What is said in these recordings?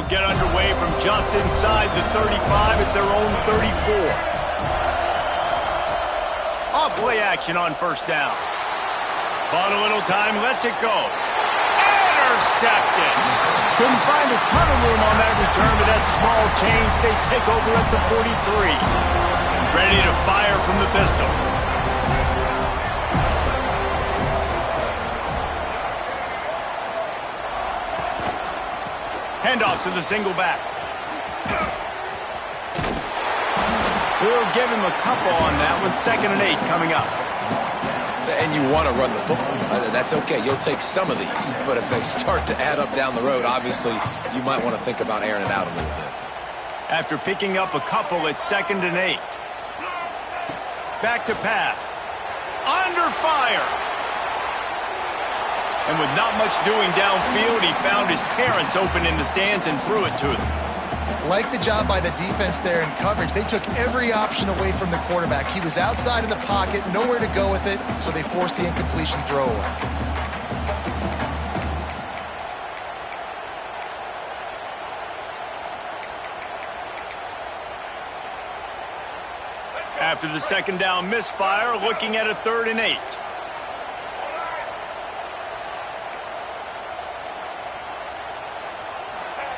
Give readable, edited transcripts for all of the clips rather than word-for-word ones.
They'll get underway from just inside the 35 at their own 34. Off play action on first down. Bought a little time, lets it go. Intercepted. Couldn't find a ton of room on that return, but that small change, they take over at the 43. Ready to fire from the pistol. Handoff to the single back. We'll give him a couple on that one. 2nd and 8 coming up. And you want to run the football. That's okay. You'll take some of these. But if they start to add up down the road, obviously, you might want to think about airing it out a little bit. After picking up a couple, it's 2nd and 8. Back to pass. Under fire. And with not much doing downfield, he found his parents open in the stands and threw it to them. Like the job by the defense there in coverage. They took every option away from the quarterback. He was outside of the pocket, nowhere to go with it, so they forced the incompletion throwaway. After the 2nd down misfire, looking at a 3rd and 8.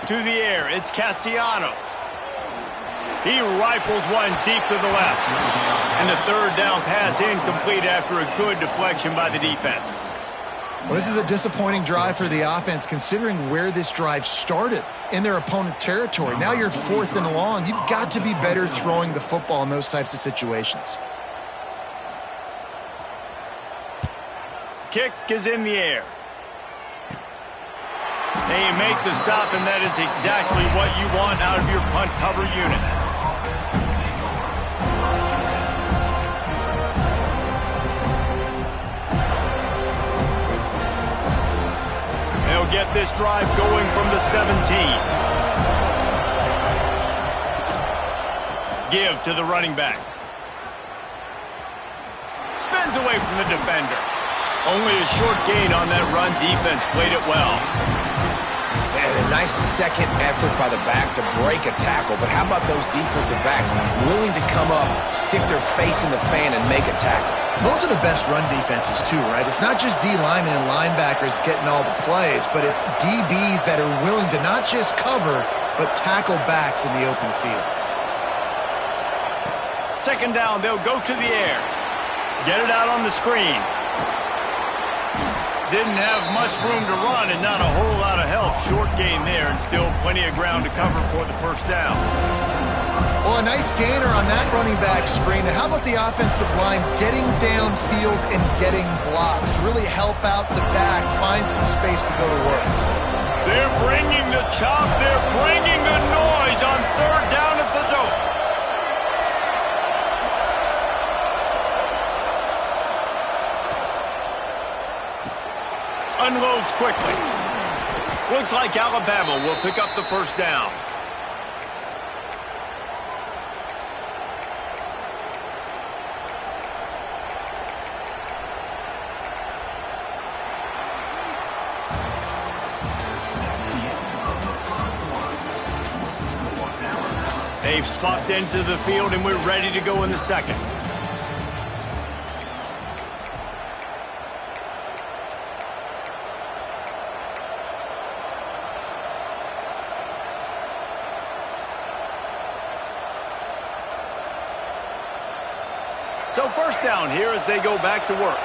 To the air, it's Castellanos. He rifles one deep to the left. And the 3rd down pass incomplete after a good deflection by the defense. Well, this is a disappointing drive for the offense, considering where this drive started, in their opponent territory. Now you're 4th and long. You've got to be better throwing the football in those types of situations. Kick is in the air. They make the stop, and that is exactly what you want out of your punt cover unit. They'll get this drive going from the 17. Give to the running back. Spins away from the defender. Only a short gain on that run. Defense played it well. And a nice second effort by the back to break a tackle. But how about those defensive backs willing to come up, stick their face in the fan, and make a tackle? Those are the best run defenses too, right? It's not just D linemen and linebackers getting all the plays, but it's DBs that are willing to not just cover, but tackle backs in the open field. 2nd down, they'll go to the air. Get it out on the screen. Didn't have much room to run and not a whole lot of help. Short gain there and still plenty of ground to cover for the 1st down. Well, a nice gainer on that running back screen. Now, how about the offensive line getting downfield and getting blocks to really help out the back, find some space to go to work? They're bringing the chop. They're bringing the noise on 3rd down at the dope. Unloads quickly. Looks like Alabama will pick up the 1st down. They've swapped into the field, and we're ready to go in the 2nd. So 1st down here as they go back to work.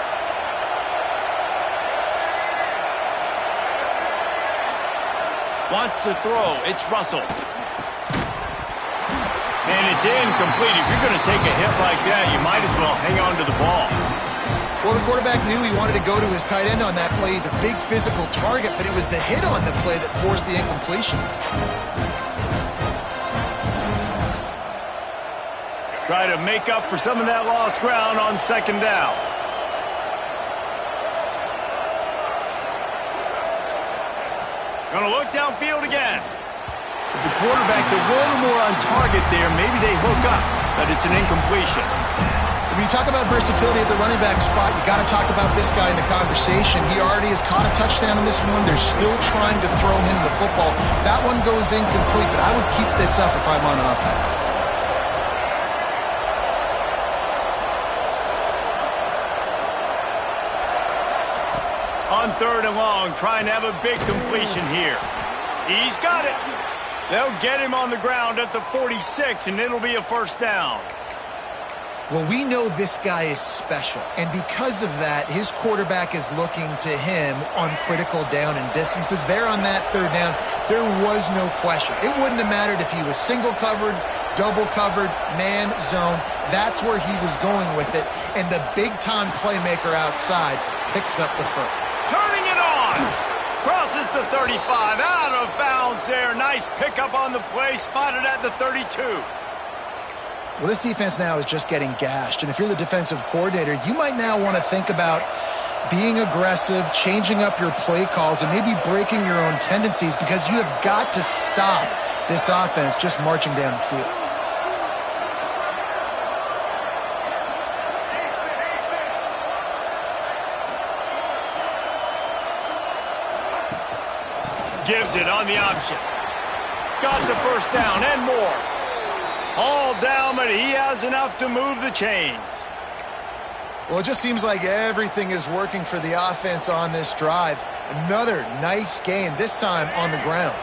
Wants to throw. It's Russell. And it's incomplete. If you're going to take a hit like that, you might as well hang on to the ball. Well, the quarterback knew he wanted to go to his tight end on that play. He's a big physical target, but it was the hit on the play that forced the incompletion. Try to make up for some of that lost ground on 2nd down. Going to look downfield again. If the quarterback's a little more on target there, maybe they hook up, but it's an incompletion. When you talk about versatility at the running back spot, you got to talk about this guy in the conversation. He already has caught a touchdown in this one. They're still trying to throw him the football. That one goes incomplete, but I would keep this up if I'm on offense. On 3rd and long, trying to have a big completion here. He's got it. They'll get him on the ground at the 46, and it'll be a first down. Well, we know this guy is special, and because of that, his quarterback is looking to him on critical down and distances. There on that 3rd down, there was no question. It wouldn't have mattered if he was single covered, double covered, man, zone. That's where he was going with it, and the big-time playmaker outside picks up the first. Turning it on. Crosses the 35. Out of bounds there. Nice pickup on the play. Spotted at the 32. Well, this defense now is just getting gashed. And if you're the defensive coordinator, you might now want to think about being aggressive, changing up your play calls, and maybe breaking your own tendencies because you have got to stop this offense just marching down the field. Gives it on the option. Got the first down and more. All down, but he has enough to move the chains. Well, it just seems like everything is working for the offense on this drive. Another nice gain, this time on the ground.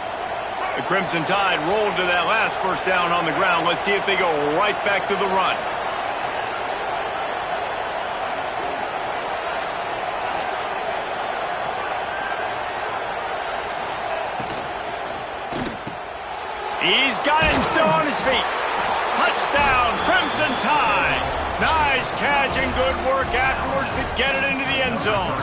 The Crimson Tide rolled to that last first down on the ground. Let's see if they go right back to the run. He's got it and still on his feet. Touchdown, Crimson Tide. Nice catch and good work afterwards to get it into the end zone.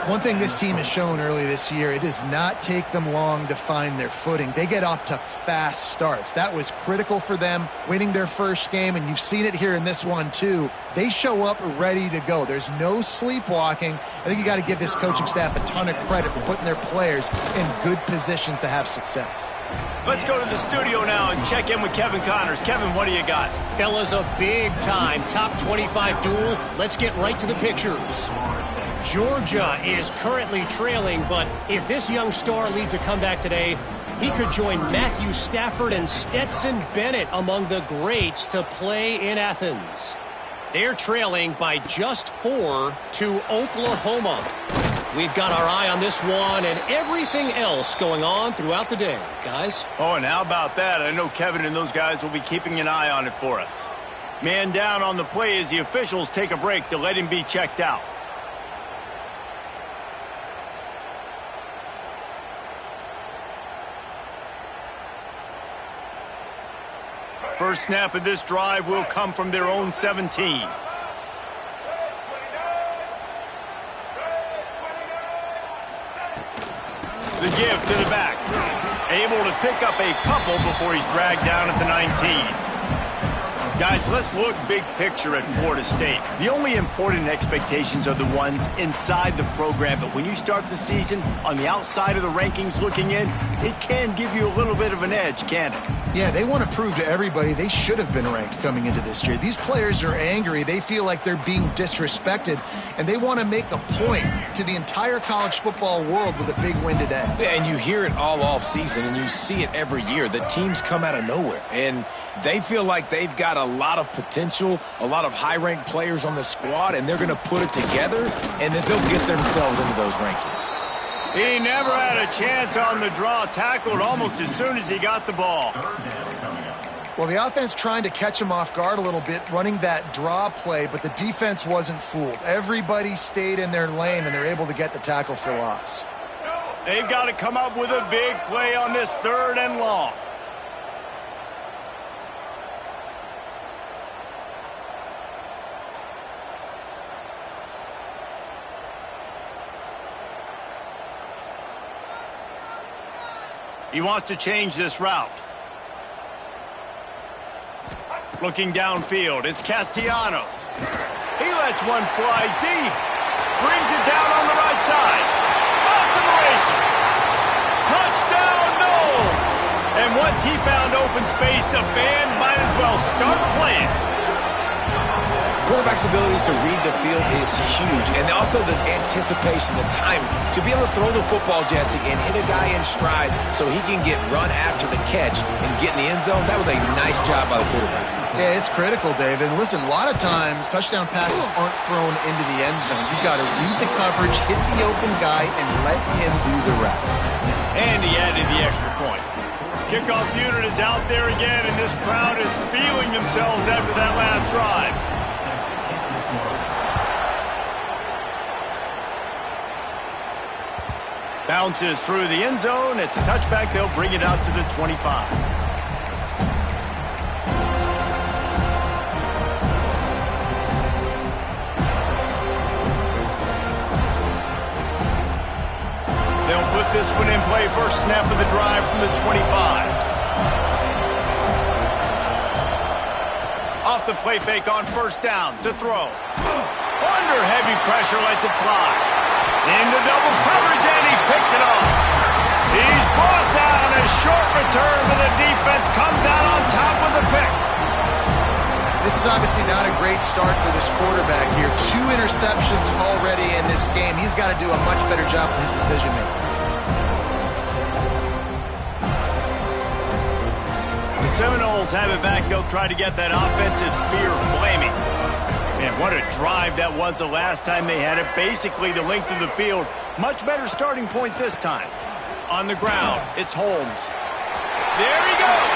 One thing this team has shown early this year, it does not take them long to find their footing. They get off to fast starts. That was critical for them, winning their first game, and you've seen it here in this one too. They show up ready to go. There's no sleepwalking. I think you got to give this coaching staff a ton of credit for putting their players in good positions to have success. Let's go to the studio now and check in with Kevin Connors. Kevin, what do you got? Fellas, a big-time top 25 duel. Let's get right to the pictures. Georgia is currently trailing, but if this young star leads a comeback today, he could join Matthew Stafford and Stetson Bennett among the greats to play in Athens. They're trailing by just 4 to Oklahoma. We've got our eye on this one and everything else going on throughout the day, guys. Oh, and how about that? I know Kevin and those guys will be keeping an eye on it for us. Man down on the play as the officials take a break to let him be checked out. First snap of this drive will come from their own 17. The give to the back. Able to pick up a couple before he's dragged down at the 19. Guys, let's look big picture at Florida State. The only important expectations are the ones inside the program, but when you start the season on the outside of the rankings looking in, it can give you a little bit of an edge, can't it? Yeah, they want to prove to everybody they should have been ranked coming into this year. These players are angry. They feel like they're being disrespected, and they want to make a point to the entire college football world with a big win today. Yeah, and you hear it all off season, and you see it every year. The teams come out of nowhere, and they feel like they've got a lot of potential, a lot of high-ranked players on the squad, and they're going to put it together, and then they'll get themselves into those rankings. He never had a chance on the draw, tackled almost as soon as he got the ball. Well, the offense trying to catch him off guard a little bit, running that draw play, but the defense wasn't fooled. Everybody stayed in their lane, and they're able to get the tackle for loss. They've got to come up with a big play on this 3rd and long. He wants to change this route. Looking downfield, it's Castellanos. He lets one fly deep. Brings it down on the right side. Off to the races. Touchdown, Knowles. And once he found open space, the band might as well start playing. quarterback's abilities to read the field is huge, and also the anticipation, the timing. To be able to throw the football, Jesse, and hit a guy in stride so he can get run after the catch and get in the end zone, that was a nice job by the quarterback. Yeah, it's critical, David. And listen, a lot of times touchdown passes aren't thrown into the end zone. You've got to read the coverage, hit the open guy, and let him do the rest. And he added the extra point. Kickoff unit is out there again, and this crowd is feeling themselves after that last drive. Bounces through the end zone. It's a touchback. They'll bring it out to the 25. They'll put this one in play. First snap of the drive from the 25. Off the play fake on first down to throw. Under heavy pressure, lets it fly. Into double coverage, and he picked it off. He's brought down. A short return, but the defense comes out on top with the pick. This is obviously not a great start for this quarterback here. 2 interceptions already in this game. He's got to do a much better job with his decision-making. The Seminoles have it back. They'll try to get that offensive spear flaming. Man, what a drive that was the last time they had it. Basically the length of the field. Much better starting point this time. On the ground, it's Holmes. There he goes.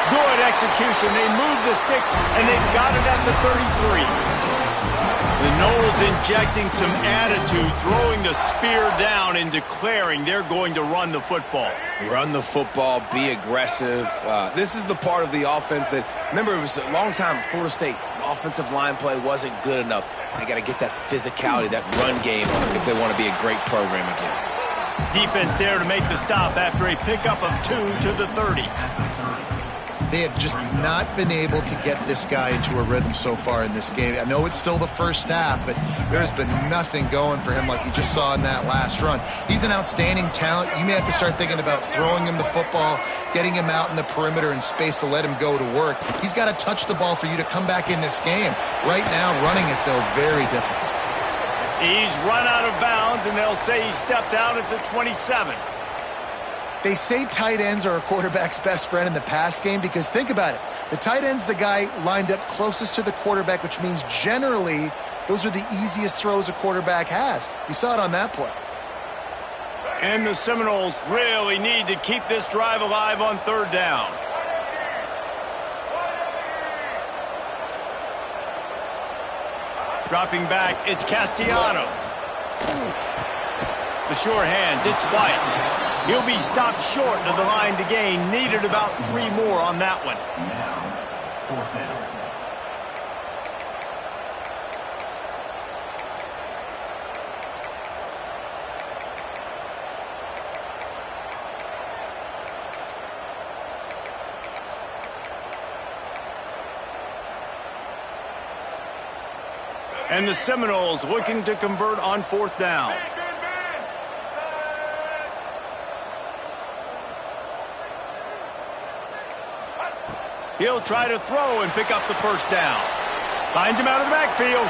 Good execution. They move the sticks, and they've got it at the 33. The Noles injecting some attitude, throwing the spear down and declaring they're going to run the football. Run the football, be aggressive. This is the part of the offense that, remember, it was a long time Florida State offensive line play wasn't good enough. They got to get that physicality, that run game, if they want to be a great program again. Defense there to make the stop after a pickup of 2 to the 30. They have just not been able to get this guy into a rhythm so far in this game. I know it's still the first half, but there's been nothing going for him like you just saw in that last run. He's an outstanding talent. You may have to start thinking about throwing him the football, getting him out in the perimeter in space to let him go to work. He's got to touch the ball for you to come back in this game. Right now, running it, though, very difficult. He's run out of bounds, and they'll say he stepped out at the 27. They say tight ends are a quarterback's best friend in the pass game because think about it. The tight end's the guy lined up closest to the quarterback, which means generally those are the easiest throws a quarterback has. You saw it on that play. And the Seminoles really need to keep this drive alive on third down. Dropping back, it's Castellanos. The sure hands, it's White. He'll be stopped short of the line to gain. Needed about 3 more on that one. Fourth down. And the Seminoles looking to convert on fourth down. He'll try to throw and pick up the first down. Finds him out of the backfield.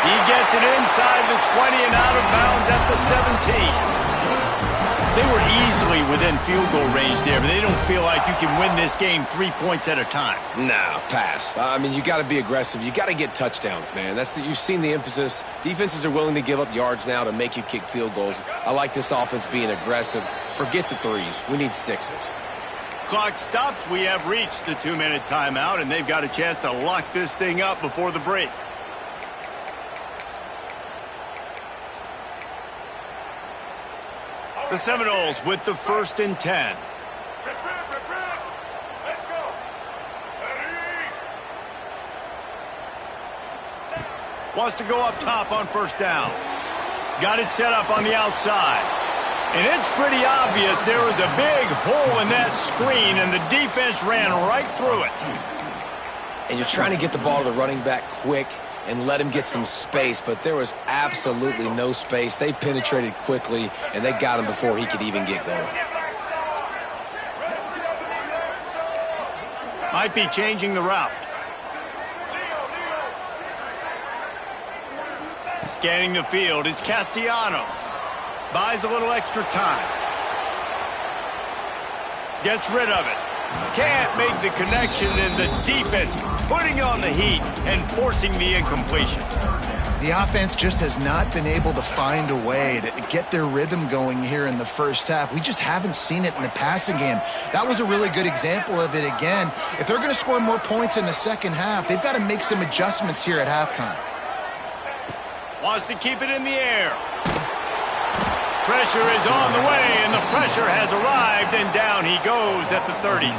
He gets it inside the 20 and out of bounds at the 17. They were easily within field goal range there, but they don't feel like you can win this game 3 points at a time. No, pass. I mean, you got to be aggressive. You got to get touchdowns, man. You've seen the emphasis. Defenses are willing to give up yards now to make you kick field goals. I like this offense being aggressive. Forget the 3s. We need 6s. Clock stops. We have reached the 2-minute timeout, and they've got a chance to lock this thing up before the break. The Seminoles with the 1st and 10. Let's go. Wants to go up top on first down. Got it set up on the outside. And it's pretty obvious there was a big hole in that screen, and the defense ran right through it. And you're trying to get the ball to the running back quick and let him get some space, but there was absolutely no space. They penetrated quickly, and they got him before he could even get going. Might be changing the route. Scanning the field, it's Castellanos. Buys a little extra time. Gets rid of it. Can't make the connection, and the defense putting on the heat and forcing the incompletion. The offense just has not been able to find a way to get their rhythm going here in the first half. We just haven't seen it in the passing game. That was a really good example of it again. If they're going to score more points in the second half, they've got to make some adjustments here at halftime. Wants to keep it in the air. Pressure is on the way, and the pressure has arrived, and down he goes at the 30.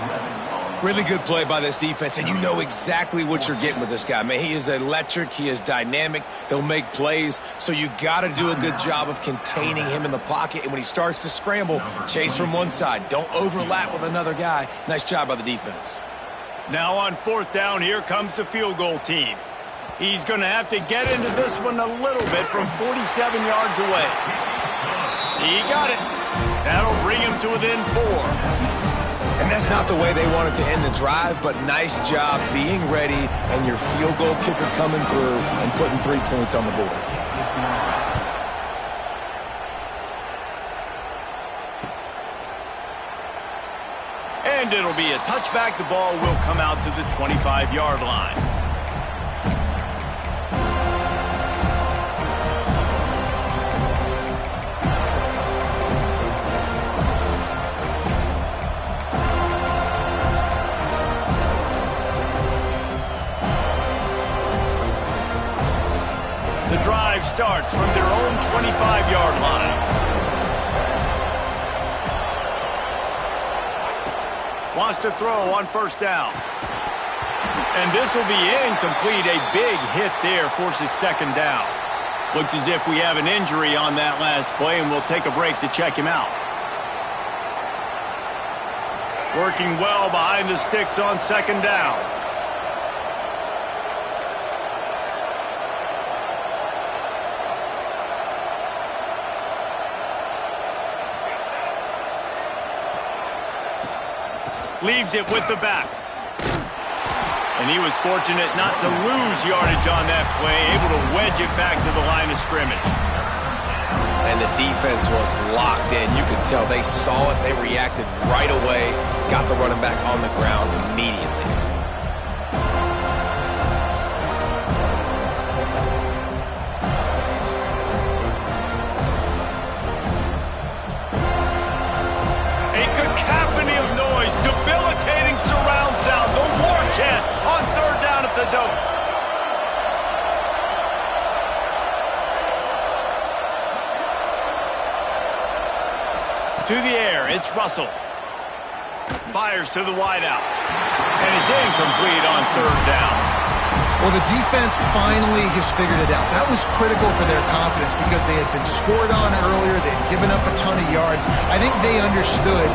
Really good play by this defense, and you know exactly what you're getting with this guy. Man, he is electric. He is dynamic. He'll make plays, so you got to do a good job of containing him in the pocket, and when he starts to scramble, chase from one side. Don't overlap with another guy. Nice job by the defense. Now on fourth down, here comes the field goal team. He's going to have to get into this one a little bit from 47 yards away. He got it. That'll bring him to within 4. And that's not the way they wanted to end the drive, but nice job being ready and your field goal kicker coming through and putting 3 points on the board. And it'll be a touchback. The ball will come out to the 25-yard line. The drive starts from their own 25-yard line. Wants to throw on first down. And this will be incomplete. A big hit there forces second down. Looks as if we have an injury on that last play, and we'll take a break to check him out. Working well behind the sticks on second down. Leaves it with the back. And he was fortunate not to lose yardage on that play, able to wedge it back to the line of scrimmage. And the defense was locked in. You could tell they saw it. They reacted right away. Got the running back on the ground immediately. A cacophony of noise, debilitating surround sound, the war chant on third down at the Dome. To the air, it's Russell. Fires to the wideout. And it's incomplete on third down. Well, the defense finally has figured it out. That was critical for their confidence because they had been scored on earlier. They had given up a ton of yards. I think they understood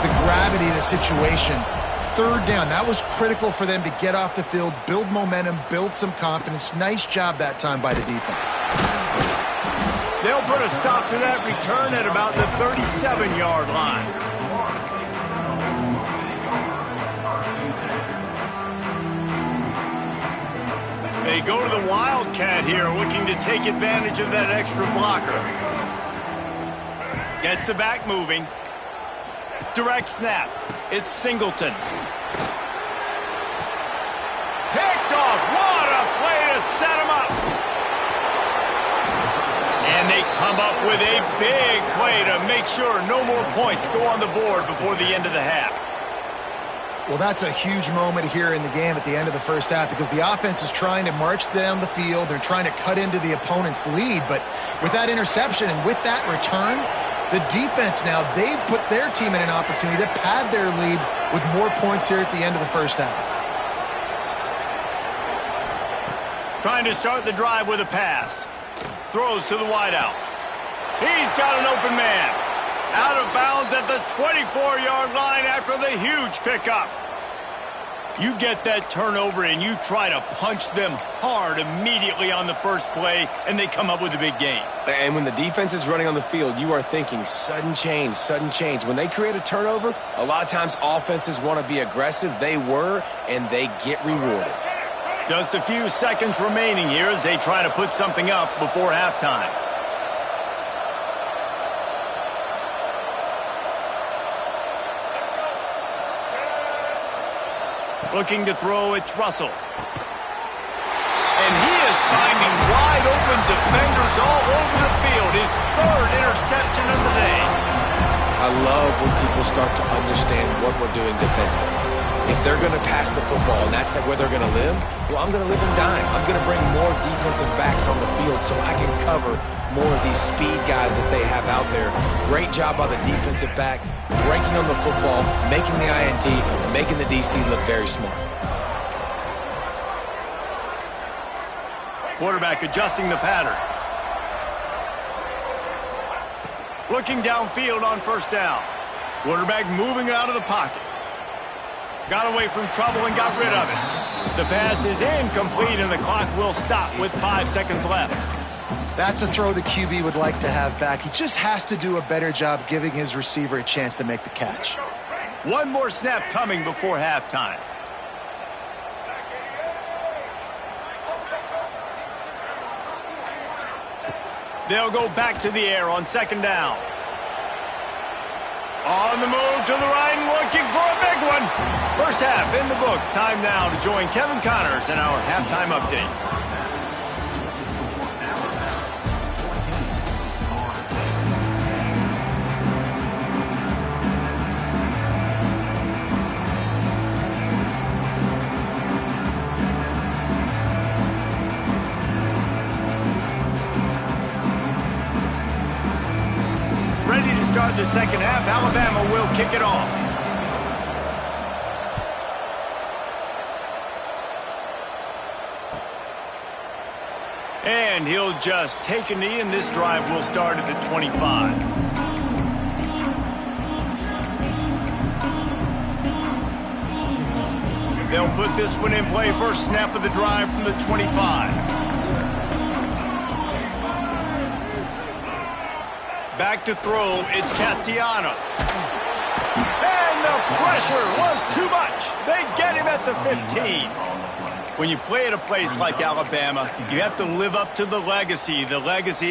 the gravity of the situation. Third down, that was critical for them to get off the field, build momentum, build some confidence. Nice job that time by the defense. They'll put a stop to that return at about the 37-yard line. They go to the Wildcat here, looking to take advantage of that extra blocker. Gets the back moving. Direct snap. It's Singleton. Picked off. What a play to set him up. And they come up with a big play to make sure no more points go on the board before the end of the half. Well, that's a huge moment here in the game at the end of the first half because the offense is trying to march down the field. They're trying to cut into the opponent's lead. But with that interception and with that return, the defense now, they've put their team in an opportunity to pad their lead with more points here at the end of the first half. Trying to start the drive with a pass. Throws to the wideout. He's got an open man. Out of bounds at the 24-yard line after the huge pickup. You get that turnover and you try to punch them hard immediately on the first play, and they come up with a big gain. And when the defense is running on the field, you are thinking sudden change, sudden change. When they create a turnover, a lot of times offenses want to be aggressive. They were, and they get rewarded. Just a few seconds remaining here as they try to put something up before halftime. Looking to throw, it's Russell. And he is finding wide open defenders all over the field. His third interception of the day. I love when people start to understand what we're doing defensively. If they're going to pass the football and that's where they're going to live, well, I'm going to live in dime. I'm going to bring more defensive backs on the field so I can cover more of these speed guys that they have out there. Great job by the defensive back, breaking on the football, making the INT, making the DC look very smart. Quarterback adjusting the pattern. Looking downfield on first down. Quarterback moving out of the pocket. Got away from trouble and got rid of it. The pass is incomplete and the clock will stop with 5 seconds left. That's a throw the QB would like to have back. He just has to do a better job giving his receiver a chance to make the catch. One more snap coming before halftime. They'll go back to the air on second down. On the move to the right and looking for a big one. First half in the books. Time now to join Kevin Connors in our halftime update. Start the second half. Alabama will kick it off. And he'll just take a knee, and this drive will start at the 25. They'll put this one in play. First snap of the drive from the 25. Back to throw, it's Castellanos. And the pressure was too much. They get him at the 15. When you play at a place like Alabama, you have to live up to the legacy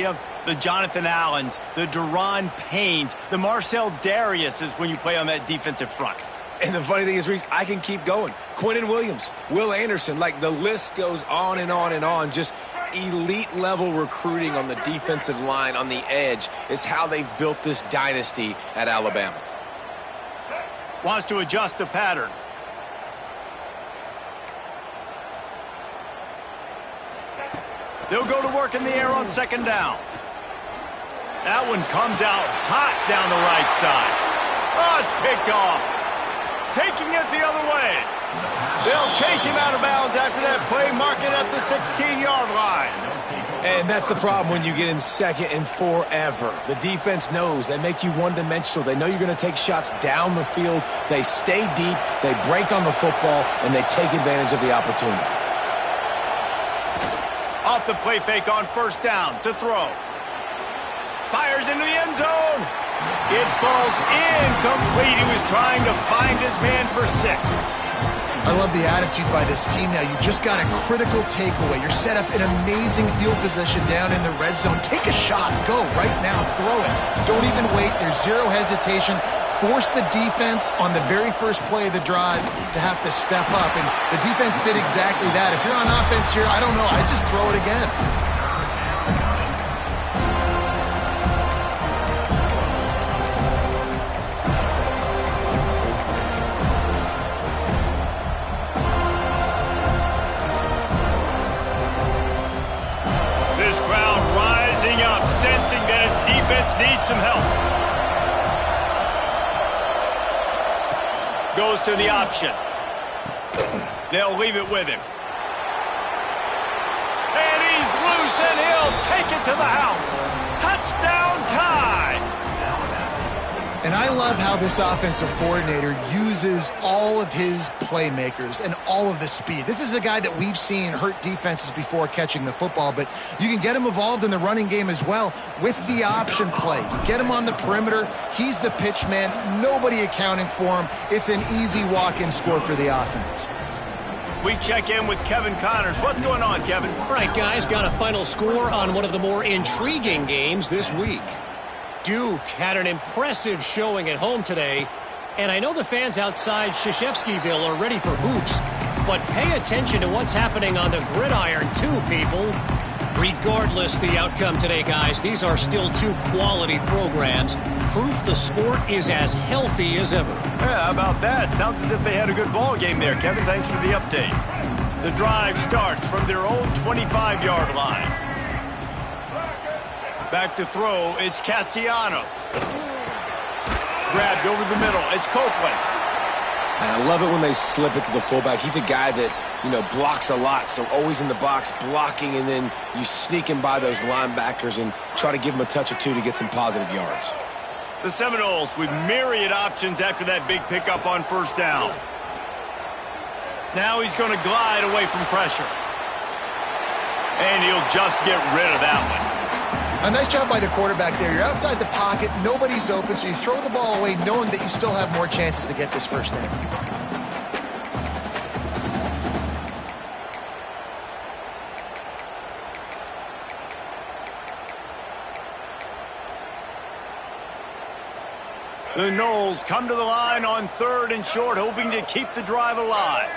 of the Jonathan Allens, the Deron Paynes, the Marcel Dariuses when you play on that defensive front. And the funny thing is, Reese, I can keep going. Quentin Williams, Will Anderson, like the list goes on and on and on. Just elite level recruiting on the defensive line, on the edge, is how they've built this dynasty at Alabama. Wants to adjust the pattern. They'll go to work in the air on second down. That one comes out hot down the right side. Oh, it's picked off. Taking it the other way. They'll chase him out of bounds after that play, mark it at the 16-yard line. And that's the problem when you get in second and forever. The defense knows. They make you one-dimensional. They know you're going to take shots down the field. They stay deep, they break on the football, and they take advantage of the opportunity. Off the play fake on first down to throw. Fires into the end zone. It falls incomplete. He was trying to find his man for 6. I love the attitude by this team now. You just got a critical takeaway. You're set up in amazing field position down in the red zone. Take a shot. Go right now. Throw it. Don't even wait. There's zero hesitation. Force the defense on the very first play of the drive to have to step up. And the defense did exactly that. If you're on offense here, I don't know. I'd just throw it again. Sensing that his defense needs some help. Goes to the option. They'll leave it with him. And he's loose, and he'll take it to the house. Touchdown tie. And I love how this offensive coordinator uses all of his playmakers and all of the speed. This is a guy that we've seen hurt defenses before catching the football, but you can get him involved in the running game as well with the option play. You get him on the perimeter. He's the pitch man. Nobody accounting for him. It's an easy walk-in score for the offense. We check in with Kevin Connors. What's going on, Kevin? All right, guys, got a final score on one of the more intriguing games this week. Duke had an impressive showing at home today, and I know the fans outside Krzyzewskiville are ready for hoops, but pay attention to what's happening on the gridiron too, people. Regardless the outcome today, guys, these are still two quality programs. Proof the sport is as healthy as ever. Yeah, how about that? Sounds as if they had a good ball game there, Kevin. Thanks for the update. The drive starts from their own 25-yard line. Back to throw, it's Castellanos. Grabbed over the middle, it's Copeland. And I love it when they slip it to the fullback. He's a guy that, blocks a lot, so always in the box blocking, and then you sneak him by those linebackers and try to give him a touch or two to get some positive yards. The Seminoles with myriad options after that big pickup on first down. Now he's going to glide away from pressure. And he'll just get rid of that one. A nice job by the quarterback there. You're outside the pocket, nobody's open, so you throw the ball away knowing that you still have more chances to get this first down. The Noles come to the line on 3rd and short, hoping to keep the drive alive.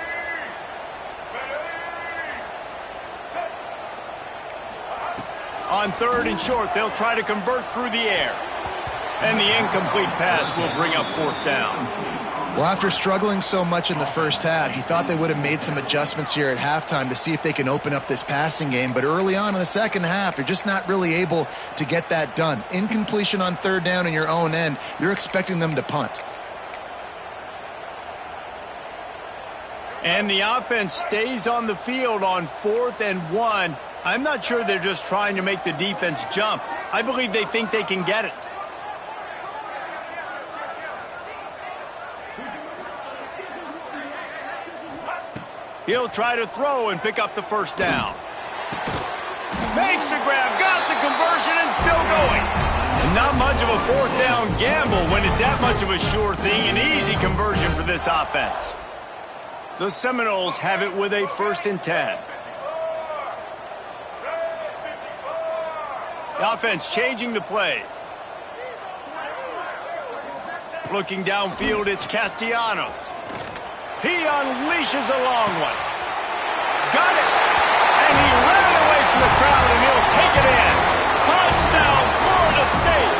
On 3rd and short, they'll try to convert through the air. And the incomplete pass will bring up 4th down. Well, after struggling so much in the first half, you thought they would have made some adjustments here at halftime to see if they can open up this passing game. But early on in the second half, they're just not really able to get that done. Incompletion on 3rd down in your own end, you're expecting them to punt. And the offense stays on the field on 4th and 1. I'm not sure they're just trying to make the defense jump. I believe they think they can get it. He'll try to throw and pick up the first down. Makes the grab, got the conversion, and still going. And not much of a 4th down gamble when it's that much of a sure thing. An easy conversion for this offense. The Seminoles have it with a 1st and 10. The offense changing the play. Looking downfield, it's Castellanos. He unleashes a long one. Got it! And he ran away from the crowd, and he'll take it in. Touchdown, Florida State!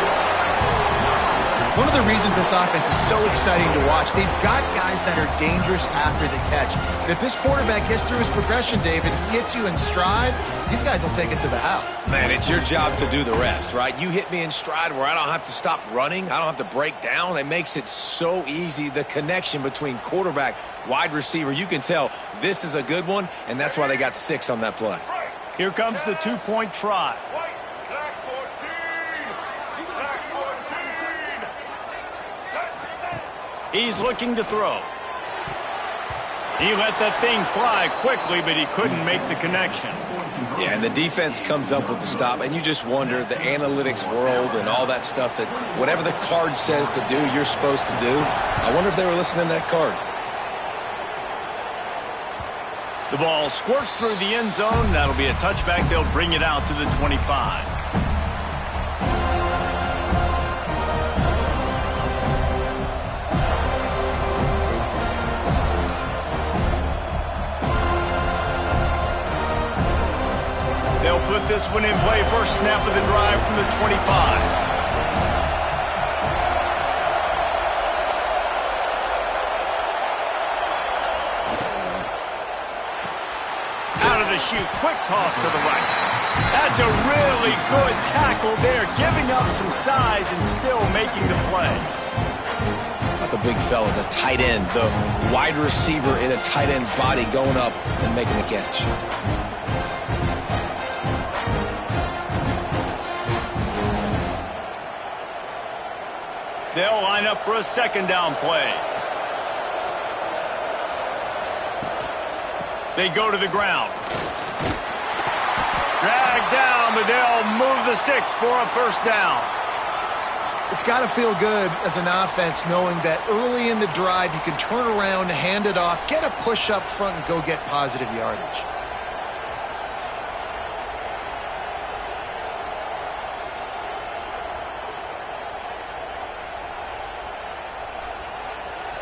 One of the reasons this offense is so exciting to watch, they've got guys that are dangerous after the catch. And if this quarterback gets through his progression, David, he hits you in stride, these guys will take it to the house. Man, it's your job to do the rest, right? You hit me in stride where I don't have to stop running. I don't have to break down. It makes it so easy, the connection between quarterback, wide receiver. You can tell this is a good one, and that's why they got 6 on that play. Here comes the 2-point try. He's looking to throw. He let that thing fly quickly, but he couldn't make the connection. Yeah, and the defense comes up with the stop, and you just wonder, the analytics world and all that stuff, that whatever the card says to do, you're supposed to do. I wonder if they were listening to that card. The ball squirts through the end zone. That'll be a touchback. They'll bring it out to the 25. They'll put this one in play. First snap of the drive from the 25. Out of the chute, quick toss to the right. That's a really good tackle there, giving up some size and still making the play. Not the big fella, the tight end, the wide receiver in a tight end's body going up and making the catch. They'll line up for a second down play. They go to the ground. Dragged down, but they'll move the sticks for a first down. It's got to feel good as an offense knowing that early in the drive you can turn around, hand it off, get a push up front, and go get positive yardage.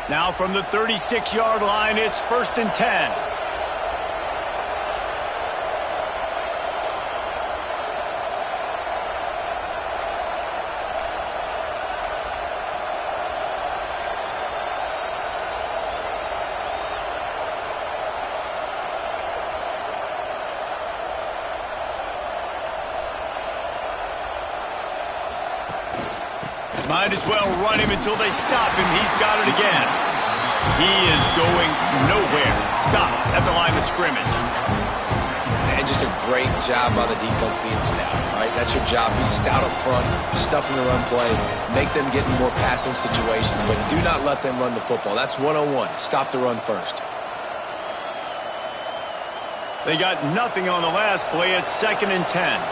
Now from the 36-yard line, it's 1st and 10. Might as well run him until they stop him. He's got it again. He is going nowhere. Stop at the line of scrimmage. And just a great job by the defense being stout. All right, that's your job. Be stout up front, stuffing the run play, make them get in more passing situations, but do not let them run the football. That's 101. Stop the run first. They got nothing on the last play. It's 2nd and 10.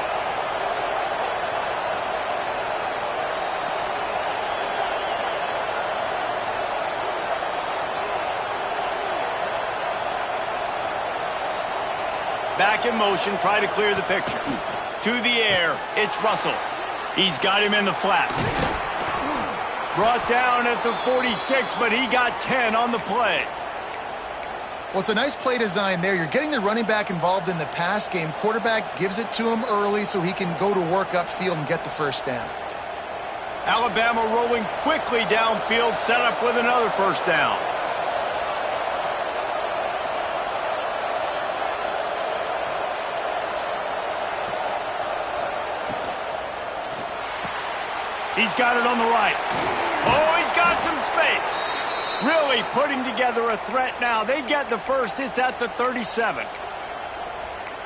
Back in motion, try to clear the picture. To the air, it's Russell. He's got him in the flat. Brought down at the 46, but he got 10 on the play. Well, it's a nice play design there. You're getting the running back involved in the pass game. Quarterback gives it to him early so he can go to work upfield and get the first down. Alabama rolling quickly downfield, set up with another first down. He's got it on the right. Oh, he's got some space. Really putting together a threat now. They get the first. It's at the 37.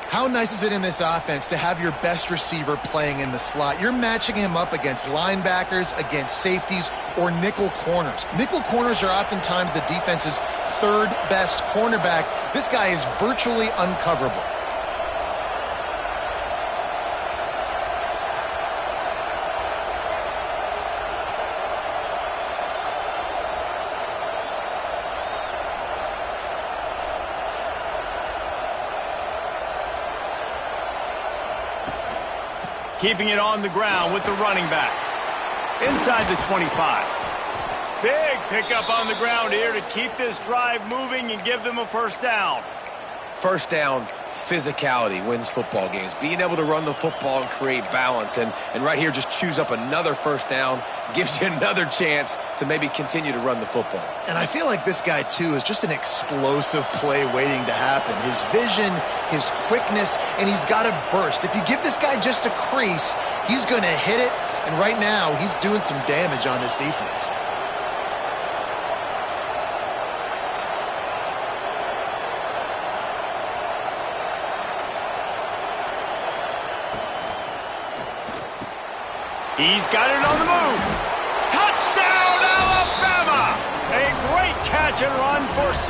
How nice is it in this offense to have your best receiver playing in the slot? You're matching him up against linebackers, against safeties, or nickel corners. Nickel corners are oftentimes the defense's third best cornerback. This guy is virtually uncoverable. Keeping it on the ground with the running back. Inside the 25. Big pickup on the ground here to keep this drive moving and give them a first down. First down, physicality wins football games. Being able to run the football and create balance. And right here, just choose up another first down. Gives you another chance to maybe continue to run the football. And I feel like this guy, too, is just an explosive play waiting to happen. His vision, his quickness, and he's got a burst. If you give this guy just a crease, he's going to hit it. And right now, he's doing some damage on this defense. He's got it on the move. Touchdown, Alabama! A great catch and run for 6.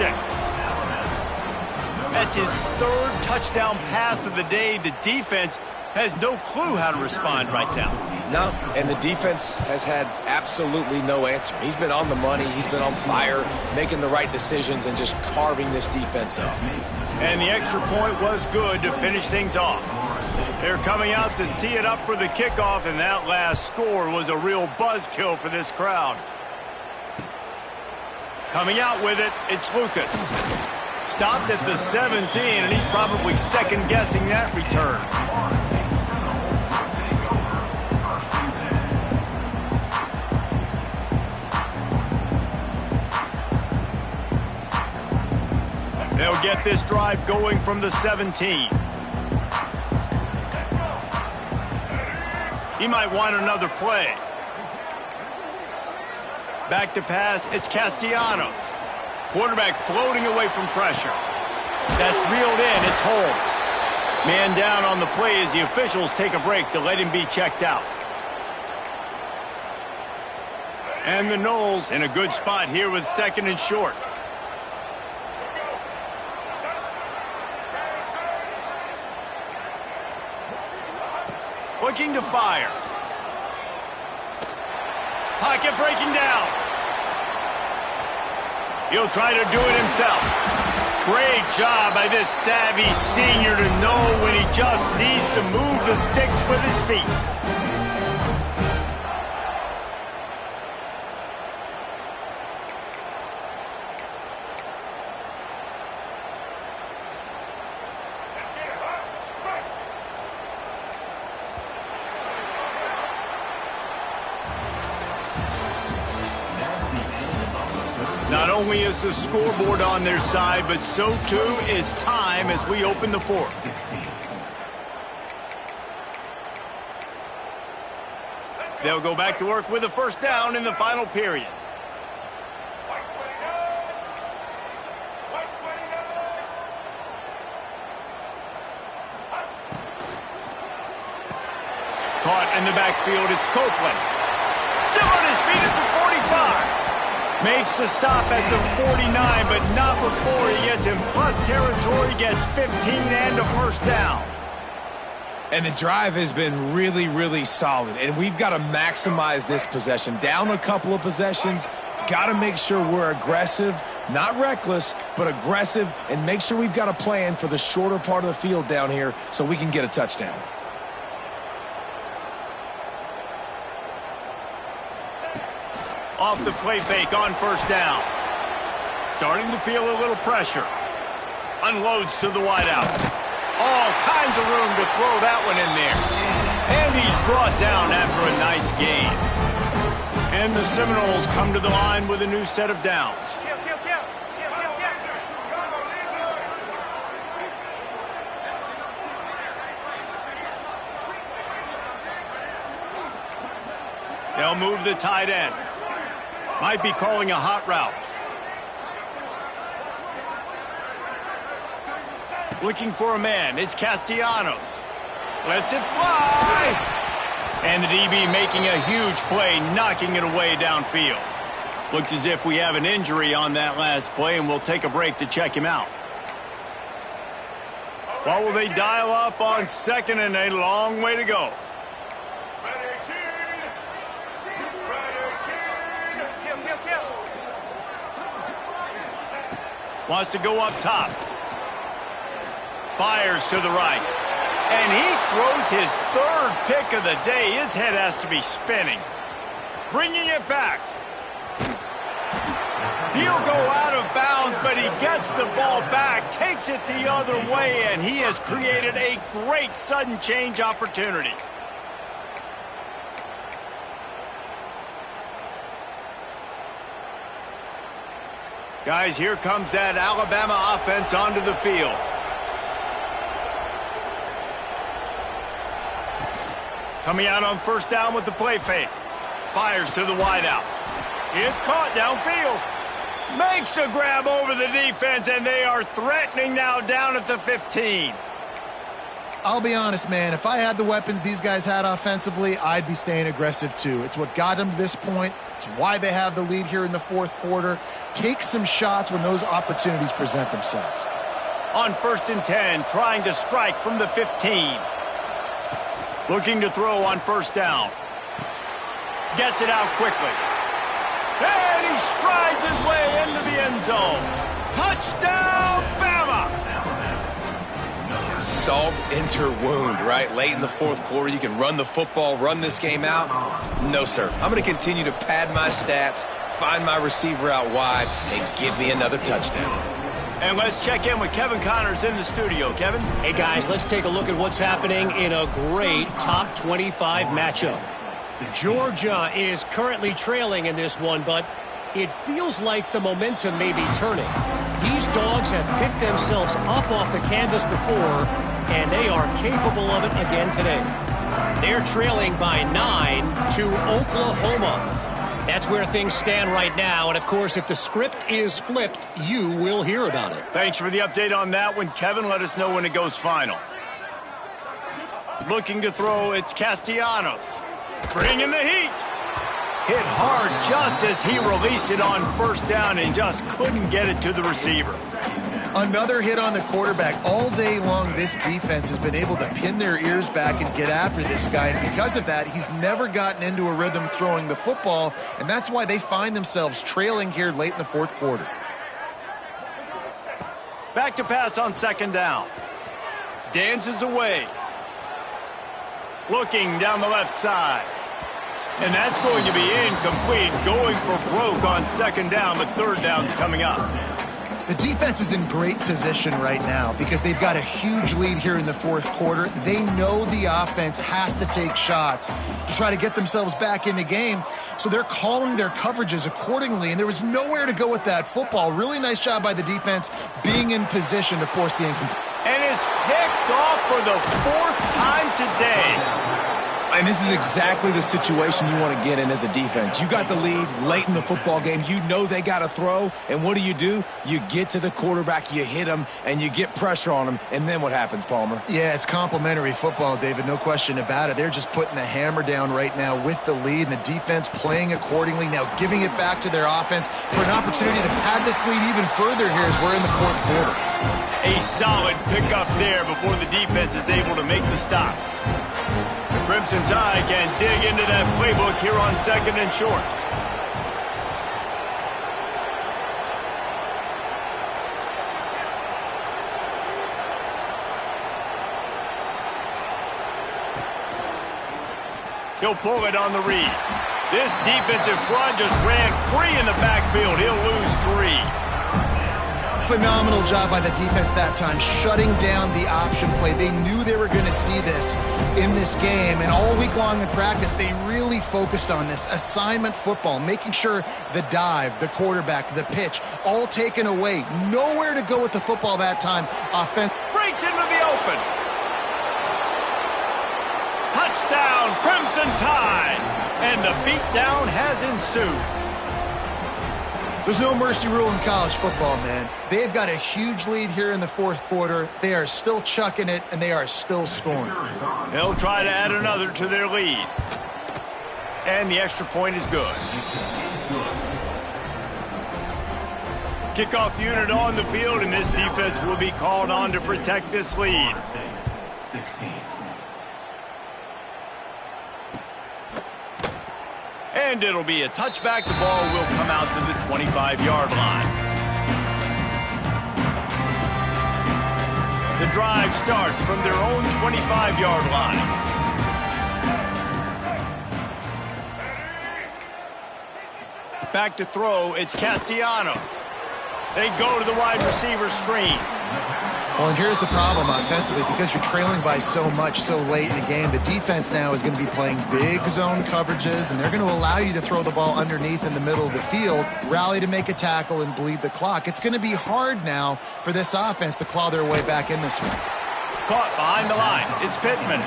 That's his 3rd touchdown pass of the day. The defense has no clue how to respond right now. No, and the defense has had absolutely no answer. He's been on the money. He's been on fire, making the right decisions and just carving this defense up. And the extra point was good to finish things off. They're coming out to tee it up for the kickoff, and that last score was a real buzzkill for this crowd. Coming out with it, it's Lucas. Stopped at the 17, and he's probably second-guessing that return. They'll get this drive going from the 17. He might want another play. Back to pass, it's Castellanos. Quarterback floating away from pressure. That's reeled in, it's Holmes. Man down on the play as the officials take a break to let him be checked out. And the Noles in a good spot here with 2nd and short. Looking to fire. pocket breaking down. He'll try to do it himself. Great job by this savvy senior to know when he just needs to move the sticks with his feet. Not only is the scoreboard on their side, but so too is time as we open the fourth. They'll go back to work with a first down in the final period. Caught in the backfield, it's Copeland. Still on his feet at the 45. Makes the stop at the 49, but not before he gets in plus territory, gets 15 and a first down. And the drive has been really, really solid, and we've got to maximize this possession. Down a couple of possessions, got to make sure we're aggressive, not reckless, but aggressive, and make sure we've got a plan for the shorter part of the field down here so we can get a touchdown. Off the play fake on first down. Starting to feel a little pressure. Unloads to the wideout. All kinds of room to throw that one in there. And he's brought down after a nice gain. And the Seminoles come to the line with a new set of downs. They'll move the tight end. Might be calling a hot route. Looking for a man. It's Castellanos. Lets it fly. And the DB making a huge play, knocking it away downfield. Looks as if we have an injury on that last play, and we'll take a break to check him out. What will they dial up on second and a long way to go? Wants to go up top. Fires to the right. And he throws his third pick of the day. His head has to be spinning. Bringing it back. He'll go out of bounds, but he gets the ball back, takes it the other way, and he has created a great sudden change opportunity. Guys, here comes that Alabama offense onto the field. Coming out on first down with the play fake. Fires to the wideout. It's caught downfield. Makes a grab over the defense, and they are threatening now down at the 15. I'll be honest, man. If I had the weapons these guys had offensively, I'd be staying aggressive too. It's what got them to this point. It's why they have the lead here in the fourth quarter. Take some shots when those opportunities present themselves. On 1st and 10, trying to strike from the 15. Looking to throw on first down. Gets it out quickly. And he strides his way into the end zone. Touchdown, Bama! Salt into wound, right? Late in the fourth quarter, you can run the football, run this game out. No, sir. I'm going to continue to pad my stats, find my receiver out wide, and give me another touchdown. And let's check in with Kevin Connors in the studio. Kevin? Hey, guys, let's take a look at what's happening in a great top 25 matchup. Georgia is currently trailing in this one, but it feels like the momentum may be turning. These dogs have picked themselves up off the canvas before, and they are capable of it again today. They're trailing by 9 to Oklahoma. That's where things stand right now, and of course, if the script is flipped, you will hear about it. Thanks for the update on that one, Kevin. Let us know when it goes final. Looking to throw, it's Castellanos. Bringing the heat. Hit hard just as he released it on first down and just couldn't get it to the receiver. Another hit on the quarterback. All day long, this defense has been able to pin their ears back and get after this guy. And because of that, he's never gotten into a rhythm throwing the football. And that's why they find themselves trailing here late in the fourth quarter. Back to pass on second down. Dances away. Looking down the left side. And that's going to be incomplete. Going for broke on second down, but third down's coming up. The defense is in great position right now because they've got a huge lead here in the fourth quarter. They know the offense has to take shots to try to get themselves back in the game. So they're calling their coverages accordingly, and there was nowhere to go with that football. Really nice job by the defense being in position to force the incomplete. And it's picked off for the fourth time today. And this is exactly the situation you want to get in as a defense. You got the lead late in the football game. You know they got to throw. And what do? You get to the quarterback, you hit him, and you get pressure on him. And then what happens, Palmer? Yeah, it's complimentary football, David. No question about it. They're just putting the hammer down right now with the lead, and the defense playing accordingly. Now giving it back to their offense for an opportunity to pad this lead even further here as we're in the fourth quarter. A solid pickup there before the defense is able to make the stop. Crimson Tide can dig into that playbook here on second and short. He'll pull it on the read. This defensive front just ran free in the backfield. He'll lose 3. Phenomenal job by the defense that time, shutting down the option play. They knew they were going to see this in this game, and all week long in practice, they really focused on this assignment football, making sure the dive, the quarterback, the pitch, all taken away. Nowhere to go with the football that time. Offense breaks into the open. Touchdown, Crimson Tide, and the beatdown has ensued. There's no mercy rule in college football, man. They've got a huge lead here in the fourth quarter. They are still chucking it, and they are still scoring. They'll try to add another to their lead. And the extra point is good. Kickoff unit on the field, and this defense will be called on to protect this lead. 16. And it'll be a touchback. The ball will come out to the 25-yard line. The drive starts from their own 25-yard line. Back to throw, it's Castellanos. They go to the wide receiver screen. Well, and here's the problem offensively, because you're trailing by so much so late in the game, the defense now is going to be playing big zone coverages, and they're going to allow you to throw the ball underneath in the middle of the field, rally to make a tackle, and bleed the clock. It's going to be hard now for this offense to claw their way back in this one. Caught behind the line. It's Pittman.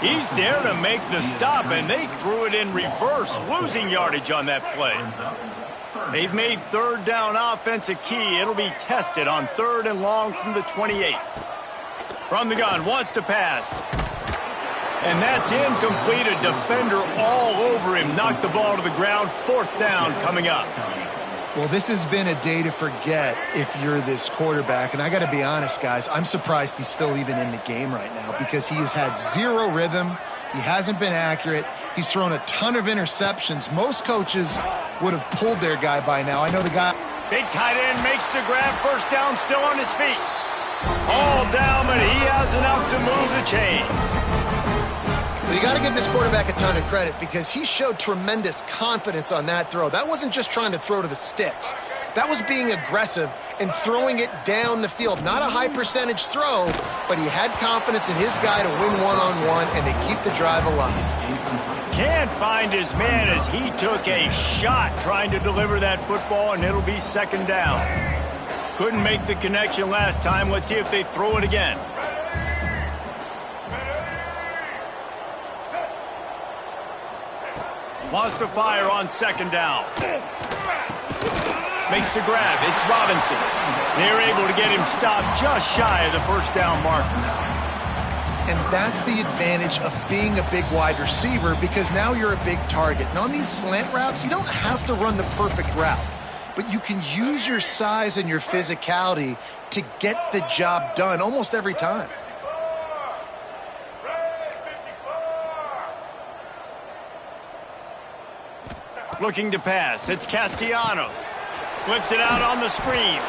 He's there to make the stop, and they threw it in reverse, losing yardage on that play. They've made third down offense a key. It'll be tested on third and long from the 28. From the gun, wants to pass. And that's incomplete. A defender all over him. Knocked the ball to the ground. Fourth down coming up. Well, this has been a day to forget if you're this quarterback. And I got to be honest, guys, I'm surprised he's still even in the game right now because he has had zero rhythm. He hasn't been accurate. He's thrown a ton of interceptions. Most coaches would have pulled their guy by now. I know the guy. Big tight end makes the grab. First down, still on his feet. All down, but he has enough to move the chains. You got to give this quarterback a ton of credit because he showed tremendous confidence on that throw. That wasn't just trying to throw to the sticks. That was being aggressive and throwing it down the field. Not a high percentage throw, but he had confidence in his guy to win one-on-one, and they keep the drive alive. Can't find his man as he took a shot trying to deliver that football, and it'll be second down. Couldn't make the connection last time. Let's see if they throw it again. Wants to fire on second down. Makes the grab. It's Robinson. They're able to get him stopped just shy of the first down marker. And that's the advantage of being a big wide receiver because now you're a big target. And on these slant routes, you don't have to run the perfect route. but you can use your size and your physicality to get the job done almost every time. Looking to pass. It's Castellanos. Flips it out on the screen.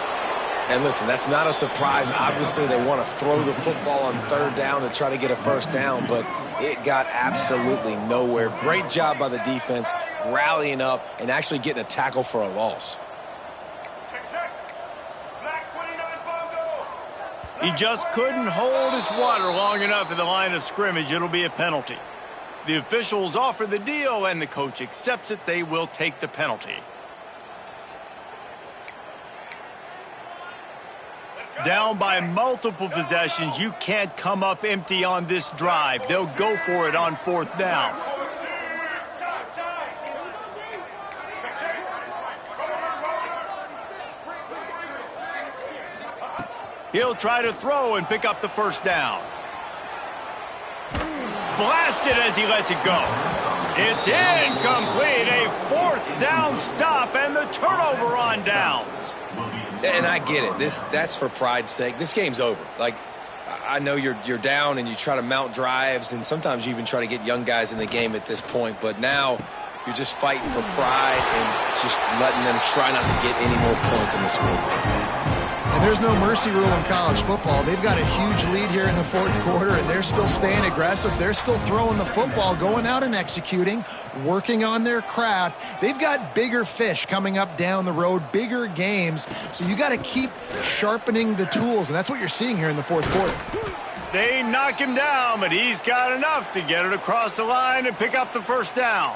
And listen, that's not a surprise. Obviously, they want to throw the football on third down to try to get a first down, but it got absolutely nowhere. Great job by the defense, rallying up and actually getting a tackle for a loss. He just couldn't hold his water long enough in the line of scrimmage. It'll be a penalty. The officials offer the deal, and the coach accepts it. They will take the penalty. Down by multiple possessions, you can't come up empty on this drive. They'll go for it on fourth down. He'll try to throw and pick up the first down. Blasted as he lets it go. It's incomplete. A fourth down stop and the turnover on downs. And I get it. That's for pride's sake. This game's over. Like, I know you're down and you try to mount drives, and sometimes you even try to get young guys in the game at this point. But now you're just fighting for pride and just letting them try not to get any more points in the score. And there's no mercy rule in college football. They've got a huge lead here in the fourth quarter, and they're still staying aggressive. They're still throwing the football, going out and executing, working on their craft. They've got bigger fish coming up down the road, bigger games. So you got to keep sharpening the tools, and that's what you're seeing here in the fourth quarter. They knock him down, but he's got enough to get it across the line and pick up the first down.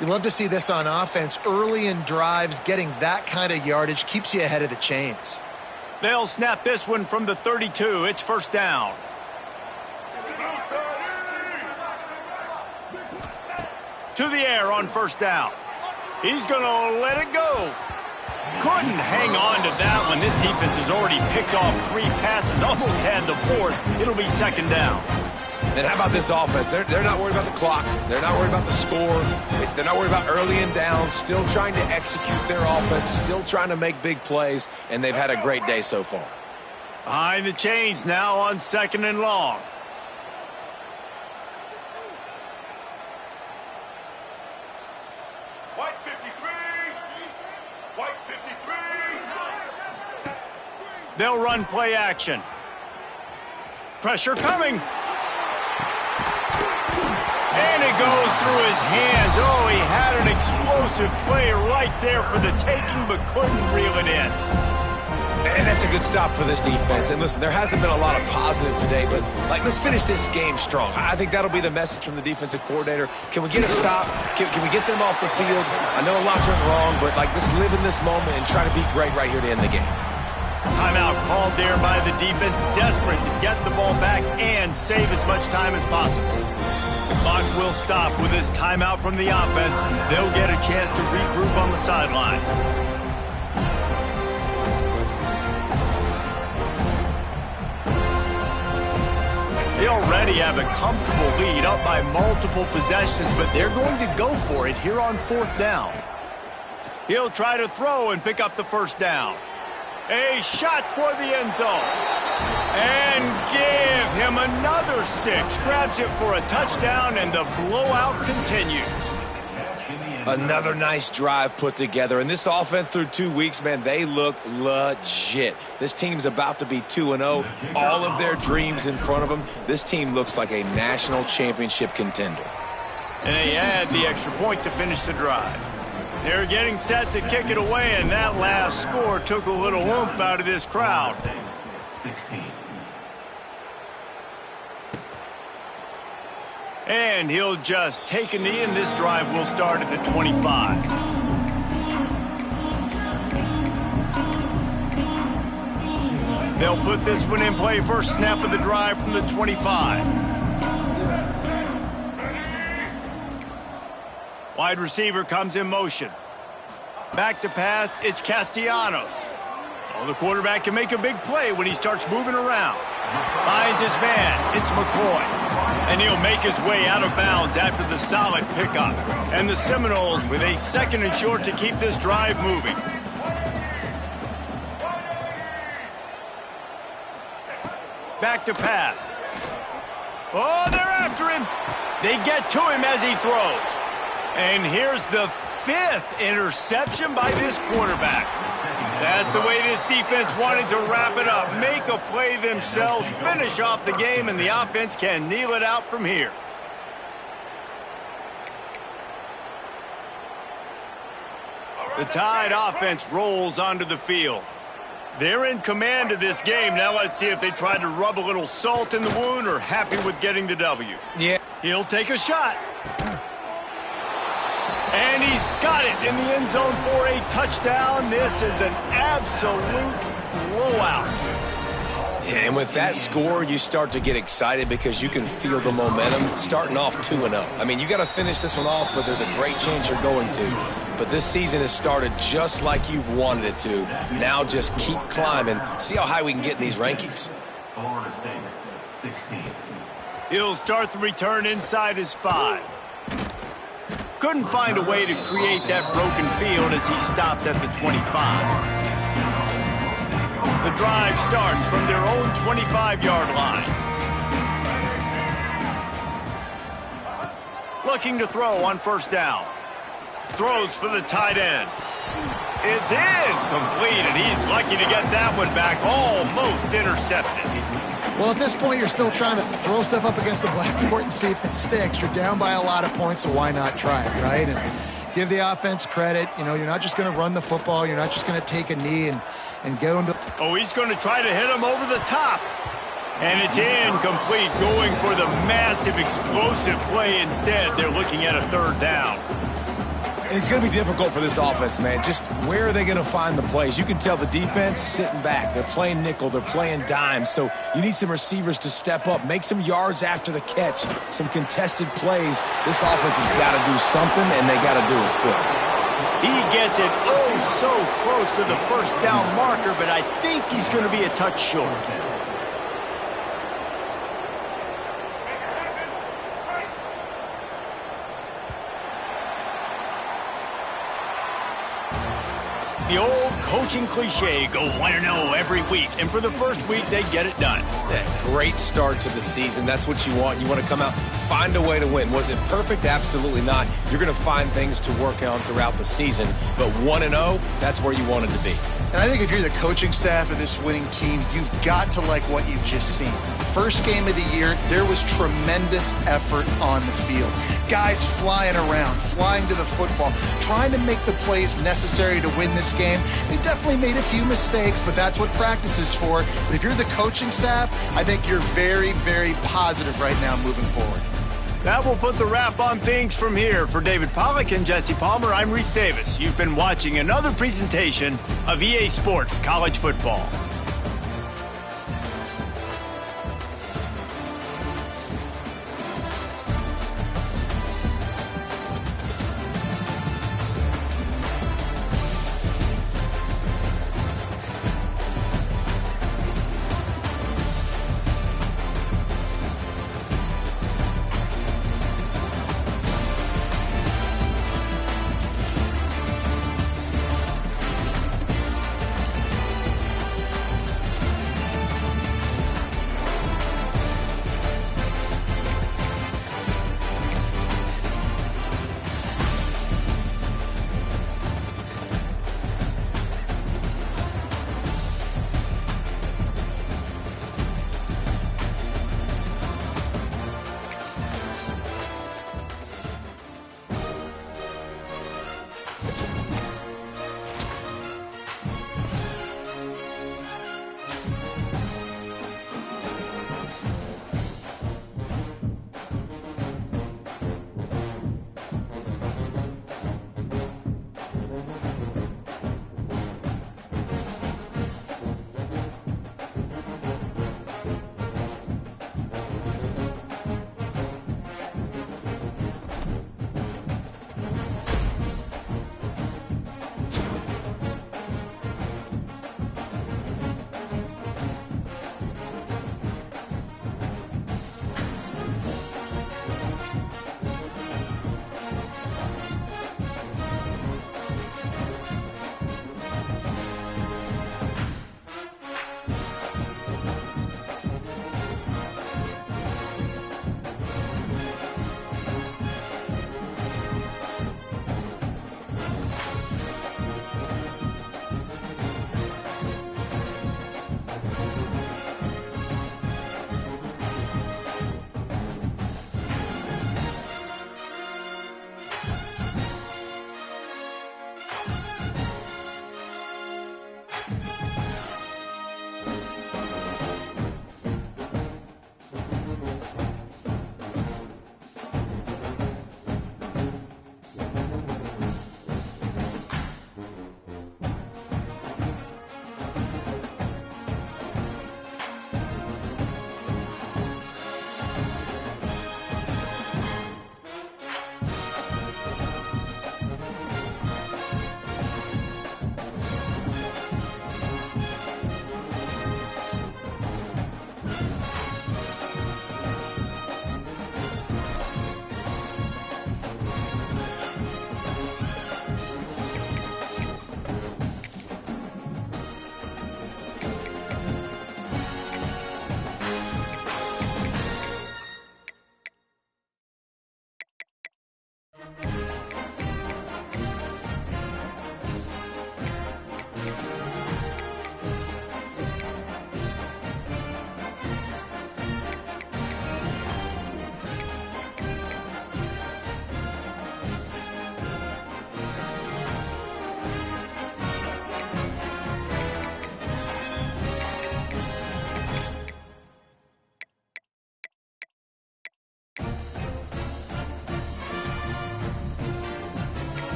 You love to see this on offense. Early in drives, getting that kind of yardage keeps you ahead of the chains. They'll snap this one from the 32. It's first down. To the air on first down. He's going to let it go. Couldn't hang on to that one. This defense has already picked off 3 passes, almost had the 4th. It'll be second down. And how about this offense? They're not worried about the clock. They're not worried about the score. They're not worried about early and down. Still trying to execute their offense. Still trying to make big plays. And they've had a great day so far. Behind the chains now on second and long. White 53. White 53. They'll run play action. Pressure coming. And it goes through his hands. Oh, he had an explosive play right there for the taking, but couldn't reel it in. And that's a good stop for this defense. And listen, there hasn't been a lot of positive today, but let's finish this game strong. I think that'll be the message from the defensive coordinator. Can we get a stop? Can we get them off the field? I know a lot's went wrong, but let's live in this moment and try to be great right here to end the game. Timeout called there by the defense, desperate to get the ball back and save as much time as possible. The clock will stop with this timeout from the offense. They'll get a chance to regroup on the sideline. They already have a comfortable lead, up by multiple possessions, but they're going to go for it here on fourth down. He'll try to throw and pick up the first down. A shot toward the end zone. And give him another 6. Grabs it for a touchdown, and the blowout continues. Another nice drive put together. And this offense through 2 weeks, man, they look legit. This team's about to be 2-0. All of their dreams in front of them. This team looks like a national championship contender. And they add the extra point to finish the drive. They're getting set to kick it away, and that last score took a little oomph out of this crowd. 16. And he'll just take a knee, and this drive will start at the 25. They'll put this one in play. First snap of the drive from the 25. Wide receiver comes in motion. Back to pass, it's Castellanos. Well, the quarterback can make a big play when he starts moving around. Finds his man. It's McCoy. And he'll make his way out of bounds after the solid pickup. And the Seminoles with a 2nd and short to keep this drive moving. Back to pass. Oh, they're after him. They get to him as he throws. And here's the 5th interception by this quarterback. That's the way this defense wanted to wrap it up. Make a play themselves, finish off the game, and the offense can kneel it out from here. The Tide offense rolls onto the field. They're in command of this game. Now let's see if they try to rub a little salt in the wound or happy with getting the W. Yeah. He'll take a shot. And he's got it in the end zone for a touchdown. This is an absolute blowout. Yeah, and with that score, you start to get excited because you can feel the momentum starting off 2-0. I mean, you got to finish this one off, but there's a great chance you're going to. But this season has started just like you've wanted it to. Now just keep climbing. See how high we can get in these rankings. Florida State, 16. He'll start the return inside his 5. Couldn't find a way to create that broken field as he stopped at the 25. The drive starts from their own 25-yard line. Looking to throw on 1st down. Throws for the tight end. It's incomplete, and he's lucky to get that one back. Almost intercepted. Well, at this point, you're still trying to throw stuff up against the blackboard and see if it sticks. You're down by a lot of points, so why not try it, right? And give the offense credit. You know, you're not just going to run the football. You're not just going to take a knee and get into... Oh, he's going to try to hit him over the top. And it's incomplete, going for the massive explosive play instead. They're looking at a 3rd down. And it's going to be difficult for this offense, man. Just where are they going to find the plays? You can tell the defense sitting back. They're playing nickel. They're playing dime. So you need some receivers to step up, make some yards after the catch, some contested plays. This offense has got to do something, and they got to do it quick. He gets it so close to the 1st down marker, but I think he's going to be a touch short. The old coaching cliche, go 1-0 every week. And for the first week, they get it done. Yeah, great start to the season. That's what you want. You want to come out, find a way to win. Was it perfect? Absolutely not. You're going to find things to work on throughout the season. But 1-0, that's where you want it to be. And I think if you're the coaching staff of this winning team, you've got to like what you've just seen. First game of the year, there was tremendous effort on the field. Guys flying around, flying to the football, trying to make the plays necessary to win this game. They definitely made a few mistakes, but that's what practice is for. But if you're the coaching staff, I think you're very, very positive right now moving forward. That will put the wrap on things from here. For David Pollack and Jesse Palmer, I'm Reese Davis. You've been watching another presentation of EA Sports College Football.